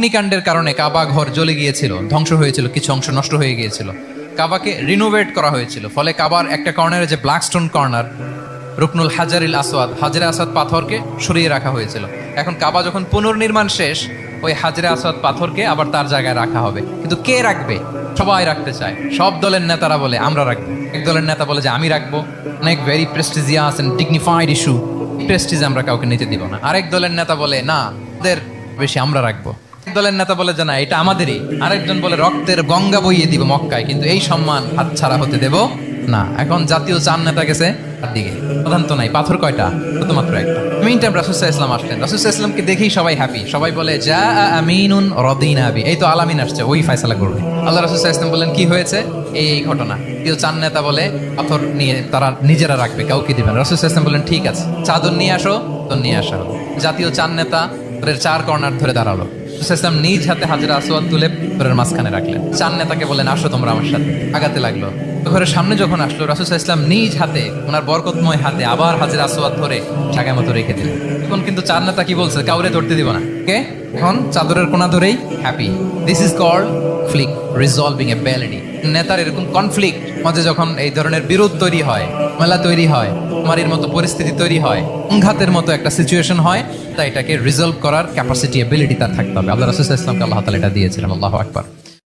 অগ্নিকাণ্ডের কারণে কাবা ঘর জ্বলে গিয়েছিল, ধ্বংস হয়েছিল, কিছু অংশ নষ্ট হয়ে গিয়েছিল। কাবাকে রিনোভেট করা হয়েছিল, ফলে কাবার একটা কর্নারে যে ব্ল্যাক স্টোন কর্নার, রুকনুল হাজারিল আসওয়াদ, হাজরে আসওয়াদ পাথরকে সরিয়ে রাখা হয়েছিল। এখন কাবা যখন পুনর্নির্মাণ শেষ, ওই হাজরে আসওয়াদ পাথরকে আবার তার জায়গায় রাখা হবে। কিন্তু কে রাখবে? সবাই রাখতে চায়। সব দলের নেতারা বলে আমরা রাখবো, এক দলের নেতা বলে যে আমি রাখবো, অনেক very prestigious and dignified issue, prestige আমরা কাউকে নিতে দিব না। আরেক দলের নেতা বলে না, ওদের বেশি আমরা রাখবো। এক দলের নেতা বলে যে না, এটা আমাদেরই। আরেকজন বলে রক্তের গঙ্গা বইয়ে দিব মক্কায়, কিন্তু এই সম্মান হাতছাড়া হতে দেব না। এখন জাতীয় চার নেতা গেছে তার দিকে, প্রধান তো নাই। পাথর কয়টা? শুধুমাত্র একটা। মিন টাইম রাসূল সাল্লাল্লাহু আলাইহি ওয়াসাল্লাম আসলেন। রাসূল সাল্লাল্লাহু আলাইহি ওয়াসাল্লামকে দেখেই সবাই হ্যাপি, সবাই বলে যা আমিনুন রাদিনা বি, এই তো আলামিন আসছে, ওই ফয়সালা করবে। আল্লাহ রাসূল সাল্লাল্লাহু আলাইহি ওয়াসাল্লাম বললেন কি হয়েছে? এই ঘটনা। কেউ চার নেতা বলে পাথর নিয়ে তারা নিজেরা রাখবে, কাউকে দিবেন। রাসূল সাল্লাল্লাহু আলাইহি ওয়াসাল্লাম বললেন ঠিক আছে, চাদর নিয়ে আসো, তো নিয়ে আসা হলো। জাতীয় চার নেতা ওদের চার কর্নার ধরে দাঁড়ালো। রাসূল নিজ হাতে হাজরে আসওয়াদ তুলে ঘরের মাঝখানে রাখলেন। চার নেতাকে বলেন আসো তোমরা আমার সাথে। আগাতে লাগলো। ঘরের সামনে যখন আসলো, রাসূল সাল্লাল্লাহু নিজ হাতে, ওনার বরকতময় হাতে আবার হাজরে আসওয়াদ ধরে জায়গা মতো রেখে দিলেন। এখন কিন্তু চার নেতা কি বলছে? কাউরে ধরতে দিব না। কে? এখন চাদরের কোনা ধরেই happy. This is called conflict resolving a ব্যালেডি। নেতার এরকম কনফ্লিক্ট মাঝে যখন এই ধরনের বিরোধ তৈরি হয়, মেলা তৈরি হয়, মারির মতো পরিস্থিতি তৈরি হয়, সংঘাতের মতো একটা সিচুয়েশন হয়, তাই এটাকে রিজলভ করার ক্যাপাসিটি, এবিলিটি তার থাকতে হবে। আল্লাহ রাসূল সাল্লাল্লাহু আলাইহি ওয়াসাল্লামকে আল্লাহ তাআলা এটা দিয়েছিলেন। আল্লাহু আকবার।